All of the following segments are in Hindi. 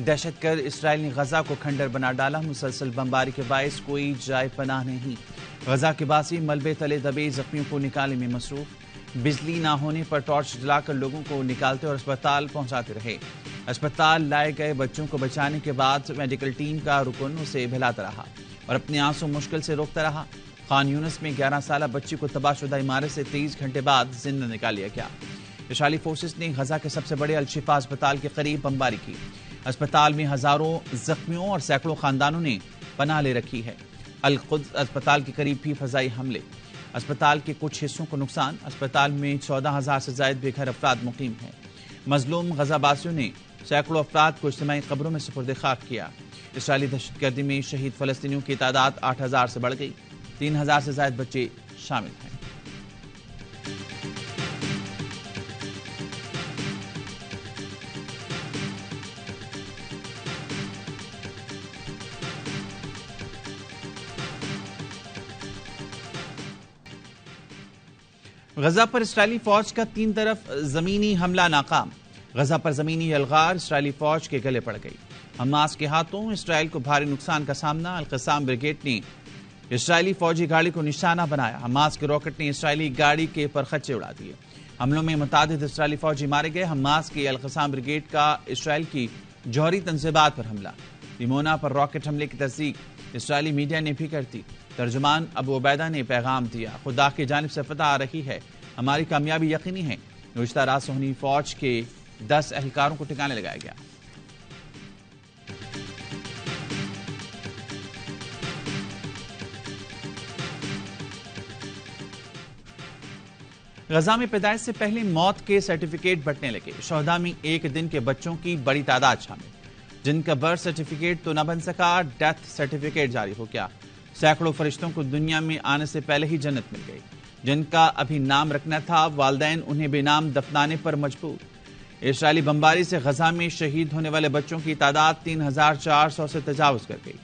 दहशतगर्द इसराइल ने गजा को खंडर बना डाला। मुसलसल बमबारी के बायस कोई जाए पनाह नहीं। गजा के बासी मलबे तले दबे जख्मियों को निकालने में मसरूफ। बिजली ना होने पर टॉर्च जलाकर लोगों को निकालते और अस्पताल पहुंचाते रहे। अस्पताल लाए गए बच्चों को बचाने के बाद मेडिकल टीम का रुकन उसे बहलाता रहा और अपने आंसू मुश्किल से रोकता रहा। खान यूनिस में 11 साल बच्ची को तबाहशुदा इमारत से 23 घंटे बाद जिंदा निकाल लिया गया। इसराइली फोर्सेस ने गजा के सबसे बड़े अल-शिफा अस्पताल के करीब बमबारी की। अस्पताल में हजारों जख्मियों और सैकड़ों खानदानों ने पनाह ले रखी है। अल-कुद्स अस्पताल के करीब भी फजाई हमले। अस्पताल के कुछ हिस्सों को नुकसान। अस्पताल में 14,000 से ज्यादा बेघर अफराद मुकीम हैं। मजलूम गजाबासियों ने सैकड़ों अफराद को इज्तिमाई कब्रों में सुपुर्द खाक किया। इसराइली दहशतगर्दी में शहीद फलस्तीनियों की तादाद 8,000 से बढ़ गई। 3,000 से ज्यादा बच्चे शामिल हैं। गजा पर इसराइली फौज का 3 तरफ जमीनी हमला नाकाम। गजा पर जमीनी यलगार इसराइली फौज के गले पड़ गई। हमास के हाथों इसराइल को भारी नुकसान का सामना। अल-क़स्साम ब्रिगेड ने इसराइली फौजी गाड़ी को निशाना बनाया। हमास के रॉकेट ने इसराइली गाड़ी के परखच्चे उड़ा दिए। हमलों में मुतादिद इसराइली फौजी मारे गए। हमास की अल-क़स्साम ब्रिगेड का इसराइल की जौहरी तंजीबात पर हमला। दिमोना पर रॉकेट हमले की तस्दीक इसराइली मीडिया ने भी कर दी। तर्जुमान अबू उबैदा ने पैगाम दिया, खुदा की जानिब से फतह आ रही है, हमारी कामयाबी यकीनी है। गुज़िश्ता रात सोहनी फौज के 10 एहलकारों को ठिकाने लगाया गया। गजा में पैदाइश से पहले मौत के सर्टिफिकेट बंटने लगे। शोहदा में एक दिन के बच्चों की बड़ी तादाद शामिल। जिनका बर्थ सर्टिफिकेट तो न बन सका, डेथ सर्टिफिकेट जारी हो गया। सैकड़ों फरिश्तों को दुनिया में आने से पहले ही जन्नत मिल गई। जिनका अभी नाम रखना था, वालदैन उन्हें बेनाम दफनाने पर मजबूर। इसराइली बमबारी से गजा में शहीद होने वाले बच्चों की तादाद 3,400 से तजावुज कर गई।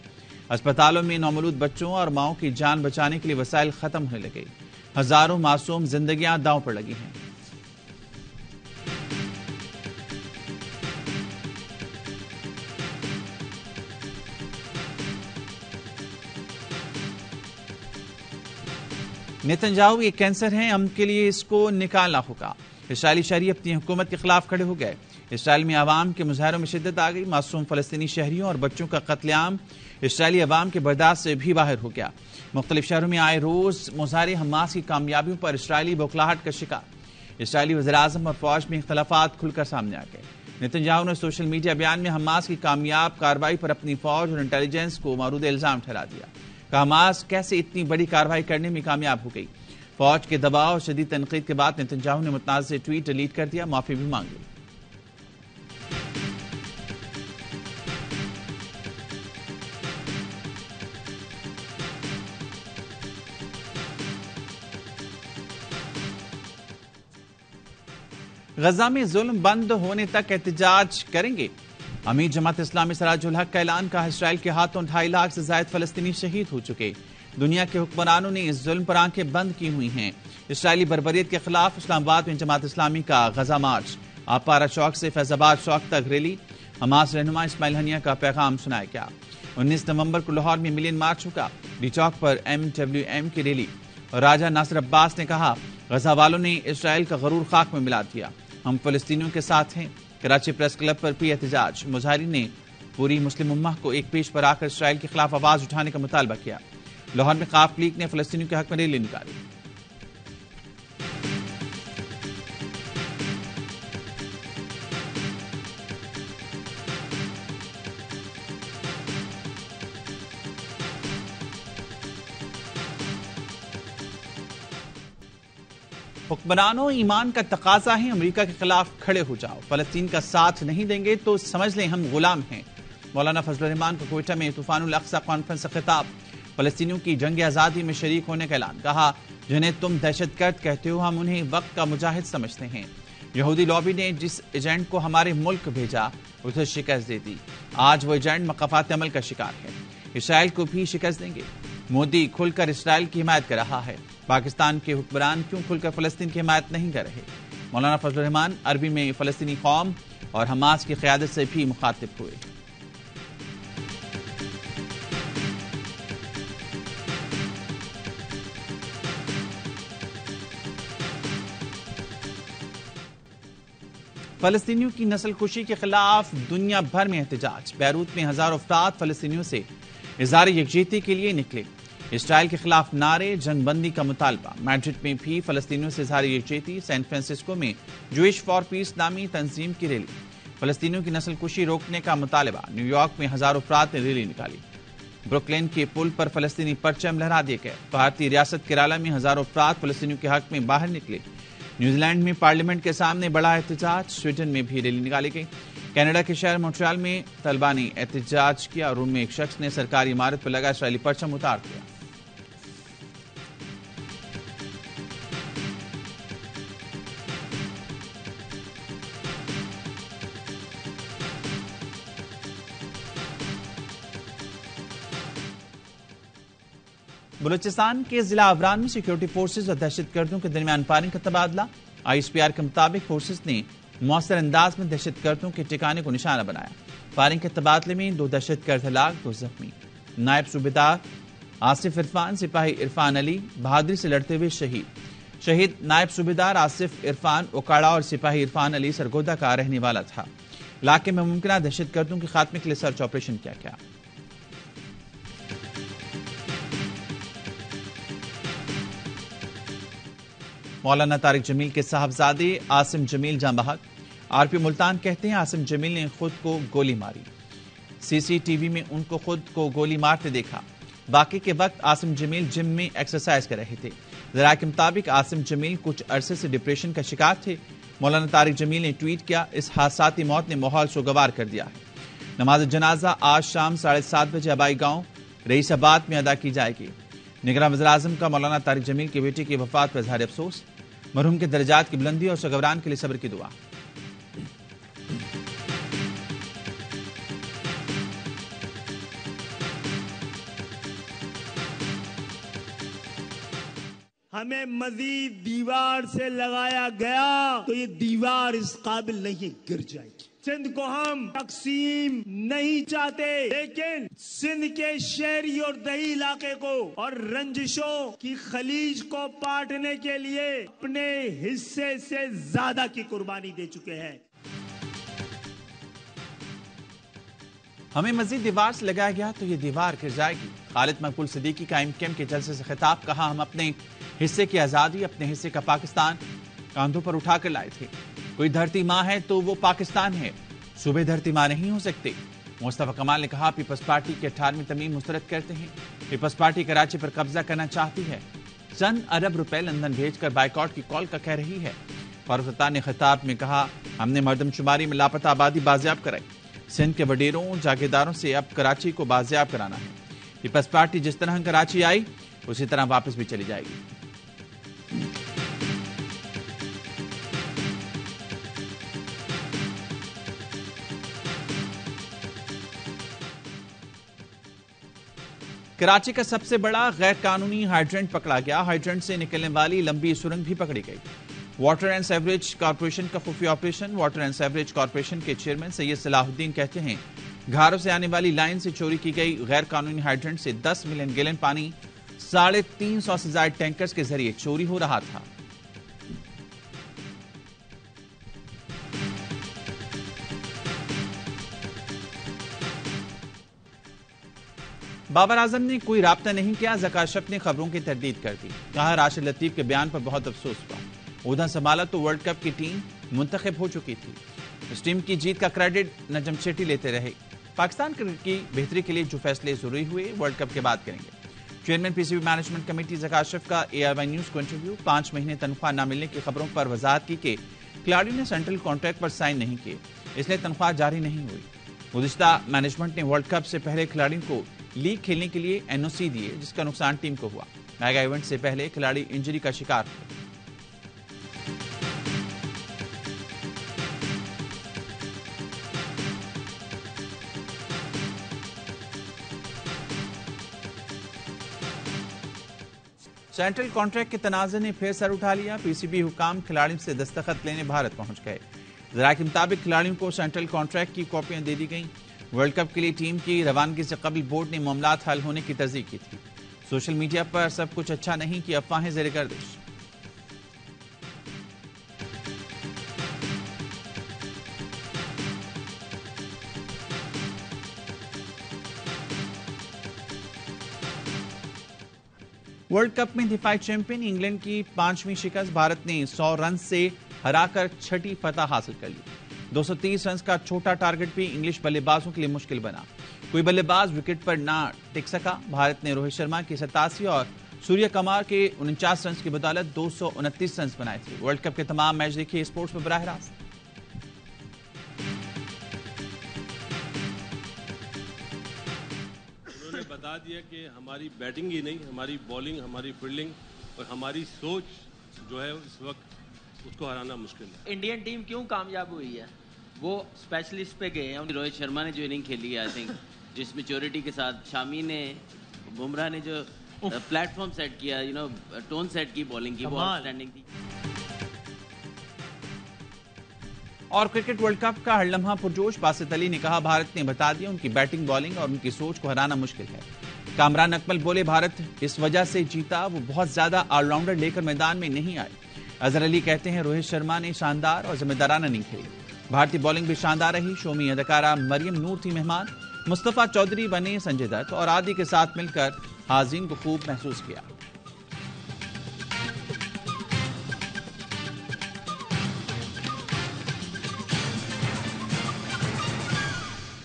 अस्पतालों में नौमौलूद बच्चों और माओं की जान बचाने के लिए वसाइल खत्म होने लगे। हजारों मासूम जिंदगियां दांव पर लगी हैं। नेतन्याहू ये कैंसर है, हम के लिए इसको निकालना होगा। इसराइली शहरी अपनी हुकूमत के खिलाफ खड़े हो गए। इसराइल में अवाम के मुजाहरों में शिद्दत आ गई। मासूम फलस्तीनी शहरियों और बच्चों का कत्लेआम इसराइली अवाम के बर्दाश्त से भी बाहर हो गया। मुख्तलिफ शहरों में आए रोज मुजाहरे हमास की कामयाबियों पर इसराइली बौखलाहट का शिकार। इसराइली वज़ीर-ए-आज़म और फौज में इख्तलाफात खुलकर सामने आ गए। नेतन्याहू ने सोशल मीडिया बयान में हमास की कामयाब कार्रवाई पर अपनी फौज और इंटेलिजेंस को मौरूद इल्जाम ठहरा दिया। हमास कैसे इतनी बड़ी कार्रवाई करने में कामयाब हो गई। फौज के दबाव और शदीद तनकीद के बाद नेतन्याहू ने मुतनाज़ ट्वीट डिलीट कर दिया, माफी भी मांग ली। गजा में जुल्म बंद होने तक एहतजाज करेंगे। अमीर जमात इस्लामी सिराजुल हक का ऐलान। कहा, इसराइल के हाथों 2.5 लाख से ज्यादा फलस्तीनी शहीद हो चुके। दुनिया के हुक्मरानों ने इस जुल्म पर आंखें बंद की हुई हैं। इसराइली बर्बरियत के खिलाफ इस्लामाबाद में जमात इस्लामी का गजा मार्च। आपारा चौक से फैजाबाद चौक तक रैली। हमास रहनुमा इस्माइल हनिया का पैगाम सुनाया गया। 19 नवंबर को लाहौर में मिलियन मार्च होगा। डी चौक पर MWM की रैली। और राजा नासिर अब्बास ने कहा, गजा वालों ने इसराइल का गरूर खाक में मिला दिया, हम फलस्तीनियों के साथ हैं। कराची प्रेस क्लब पर भी एहतजाज। मुजाहिरीन ने पूरी मुस्लिम उम्मा को एक पेश पर आकर इसराइल के खिलाफ आवाज उठाने का मुतालबा किया। लाहौर में काफ लीग ने फलस्तीनियों के हक में रैली निकाली। हुक्मरानों, ईमान का तकाजा है, अमेरिका के खिलाफ खड़े हो जाओ। फलस्तीन का साथ नहीं देंगे तो समझ लें हम गुलाम हैं। मौलाना फजलुर रहमान को कोयटा में तूफानुल अक्सा कॉन्फ्रेंस से खिताब। फलस्तीनियों की जंग आज़ादी में शरीक होने का ऐलान। कहा, जिन्हें तुम दहशतगर्द कहते हो, हम उन्हें वक्त का मुजाहिद समझते हैं। यहूदी लॉबी ने जिस एजेंट को हमारे मुल्क भेजा उसे शिकस्त दे दी। आज वो एजेंट मकाफात अमल का शिकार है। इसराइल को भी शिकस्त देंगे। मोदी खुलकर इसराइल की हिमायत कर रहा है। पाकिस्तान के हुक्मरान क्यों खुलकर फलस्तीन की हिमायत नहीं कर रहे। मौलाना फजलुर रहमान अरबी में फलस्तीनी कौम और हमास की क़यादत से भी मुखातिब हुए। फलस्तीनियों की नस्लकुशी के खिलाफ दुनिया भर में एहतजाज। बैरूत में हजारों अफराद फलस्तीनियों से इज़हार यकजहती के लिए निकले। इसराइल के खिलाफ नारे, जंगबंदी का मुतालबा। मैड्रिड में भी फलस्तीनियों से इज़हार यकजहती। सैन फ्रांसिस्को में जूइश फॉर पीस नामी तंजीम की रैली। फलस्तीनियों की नस्लकुशी रोकने का मुतालबा। न्यूयॉर्क में हजारों अफराद ने रैली निकाली। ब्रुकलिन के पुल पर फलस्तीनी परचम लहरा दिए गए। भारतीय रियासत केरला में हजारों अफराद फलस्तीनियों के हक में बाहर निकले। न्यूजीलैंड में पार्लियामेंट के सामने बड़ा एहतजाज। स्वीडन में भी रैली निकाली गई। कनाडा के शहर मॉन्ट्रियल में तलबा ने एहतजाज किया। रोम में एक शख्स ने सरकारी इमारत पर लगा इसराइली परचम उतार दिया। बलूचिस्तान के जिला अवरान में सिक्योरिटी फोर्सेज और दहशतगर्दों के दरमियान फायरिंग का तबादला। ISPR के मुताबिक फोर्सेज ने मौसर अंदाज में दहशतगर्दों के ठिकाने को निशाना बनाया। फायरिंग के तबादले में 2 दहशतगर्द हलाक, 2 जख्मी। नायब सूबेदार आसिफ इरफान सिपाही इरफान अली बहादुरी से लड़ते हुए शहीद नायब सूबेदार आसिफ इरफान ओकाड़ा और सिपाही इरफान अली सरगोदा का रहने वाला था। इलाके में मुमकिन दहशतगर्दों के खात्मे के लिए सर्च ऑपरेशन किया गया। मौलाना तारिक जमील के साहबजादे आसिम जमील जां बहक। RP मुल्तान कहते हैं आसिम जमील ने खुद को गोली मारी। CCTV में उनको खुद को गोली मारते देखा। बाकी के वक्त आसिम जमील जिम में एक्सरसाइज कर रहे थे। जरा के मुताबिक आसिम जमील कुछ अरसे से डिप्रेशन का शिकार थे। मौलाना तारिक जमील ने ट्वीट किया, इस हादसाती मौत ने माहौल सुगवार कर दिया है। नमाज जनाजा आज शाम 7:30 बजे अबाई गांव रईसाबाद में अदा की जाएगी। निगरान वज़ीर-ए-आज़म का मौलाना तारिक जमील की बेटी की वफात पर इज़हार अफसोस। मरहूम के दर्जात की बुलंदी और सगवरान के लिए सब्र की दुआ। हमें मजीद दीवार से लगाया गया तो ये दीवार इस काबिल नहीं, गिर जाएगी। सिंध को हम तकसीम नहीं चाहते, लेकिन सिंध के शहरी और दही इलाके को और रंजिशों की खलीज को पाटने के लिए अपने हिस्से से ज्यादा की कुर्बानी दे चुके हैं। हमें मजीद दीवार से लगाया गया तो ये दीवार गिर जाएगी। खालिद मकबूल सिद्दीकी का IMKM के जलसे से खिताब। कहा, हम अपने हिस्से की आजादी, अपने हिस्से का पाकिस्तान कांधों पर उठाकर लाए थे। कोई धरती माँ है तो वो पाकिस्तान है। सूबे धरती माँ नहीं हो सकते। मुस्तफा कमाल ने कहा, पीपल्स पार्टी के 18वीं तरमीम मुस्तरद करते हैं। पीपल्स पार्टी कराची पर कब्जा करना चाहती है। चंद अरब रुपए लंदन भेजकर बाइकआउट की कॉल का कह रही है। फारूक सत्तार ने खिताब में कहा, हमने मर्दमशुमारी में लापता आबादी बाजियाब कराई। सिंध के वडेरों जागीरदारों से अब कराची को बाजियाब कराना है। पीपल्स पार्टी जिस तरह कराची आई उसी तरह वापस भी चली जाएगी। कराची का सबसे बड़ा गैर कानूनी हाइड्रेंट पकड़ा गया। हाइड्रेंट से निकलने वाली लंबी सुरंग भी पकड़ी गई। वाटर एंड सेवरेज कॉर्पोरेशन का खुफिया operation. Water and sewerage corporation के चेयरमैन सैयद सलाहुद्दीन कहते हैं, घरों से आने वाली लाइन से चोरी की गई गैर कानूनी हाइड्रेंट से 10 मिलियन गैलन पानी 350 से ज्यादा टैंकर्स के जरिए चोरी हो रहा था। बाबर आजम ने कोई राब्ता नहीं किया। ज़का अशरफ ने खबरों की तरदीद कर दी। कहा, राशिद लतीफ के बयान पर बहुत अफसोस हुआ। उधर संभाला तो वर्ल्ड कप की टीम मुंतखब हो चुकी थी। इस टीम की जीत का क्रेडिट नजम शेट्टी लेते रहे। पाकिस्तान क्रिकेट की बेहतरी के लिए जो फैसले जरूरी हुए वर्ल्ड कप के बाद करेंगे। Chairman PCB management committee Zaka Ashraf का ARY न्यूज को इंटरव्यू। 5 महीने तनख्वाह न मिलने की खबरों पर वजाहत की कि खिलाड़ियों ने सेंट्रल कॉन्ट्रैक्ट पर साइन नहीं किए, इसलिए तनख्वाह जारी नहीं हुई। गुज़िश्ता मैनेजमेंट ने वर्ल्ड कप से पहले खिलाड़ियों को लीग खेलने के लिए NOC दिए, जिसका नुकसान टीम को हुआ। मेगा इवेंट से पहले खिलाड़ी इंजरी का शिकार हुए। सेंट्रल कॉन्ट्रैक्ट के तनाज़े ने फिर सर उठा लिया। PCB हुकाम खिलाड़ियों से दस्तखत लेने भारत पहुंच गए। जरा के मुताबिक खिलाड़ियों को सेंट्रल कॉन्ट्रैक्ट की कॉपियां दे दी गई। वर्ल्ड कप के लिए टीम की रवानगी से कबल बोर्ड ने मामलात हल होने की तस्दीक की थी। सोशल मीडिया पर सब कुछ अच्छा नहीं की अफवाहें ज़ेर गर्दिश। वर्ल्ड कप में दिफाई चैंपियन इंग्लैंड की 5वीं शिकस्त। भारत ने 100 रन से हराकर 6ठी फतह हासिल कर ली। 230 रन का छोटा टारगेट भी इंग्लिश बल्लेबाजों के लिए मुश्किल बना। कोई बल्लेबाज विकेट पर ना टिक सका। भारत ने रोहित शर्मा की 87 और सूर्य कुमार के 49 रन की बदौलत 229 रन बनाए थे। वर्ल्ड कप के तमाम मैच देखिए स्पोर्ट्स में बराह रास्त। उन्होंने बता दिया कि हमारी बैटिंग ही नहीं, हमारी बॉलिंग, हमारी फील्डिंग और हमारी सोच जो है इस वक्त उसको हराना मुश्किल है। इंडियन टीम क्यों कामयाब हुई है? वो स्पेशलिस्ट पे गए हैं। रोहित शर्मा ने जो इनिंग खेली है, आई थिंक जिस मैच्योरिटी के साथ, शामी ने, बुमराह ने जो प्लेटफॉर्म सेट किया, टोन सेट की बॉलिंग की, वो आउटस्टैंडिंग थी। और क्रिकेट वर्ल्ड कप का हर लम्हा पुरजोश। बासित अली ने कहा, भारत ने बता दिया उनकी बैटिंग, बॉलिंग और उनकी सोच को हराना मुश्किल है। कामरान अकमल बोले, भारत इस वजह से जीता, वो बहुत ज्यादा ऑलराउंडर लेकर मैदान में नहीं आए। अजहर अली कहते हैं, रोहित शर्मा ने शानदार और जिम्मेदाराना इनिंग खेली। भारतीय बॉलिंग भी शानदार रही। शो में अदाकारा मरियम नूर थी मेहमान। मुस्तफा चौधरी बने संजय दत्त और आदि के साथ मिलकर हाज़रीन को खूब महसूस किया।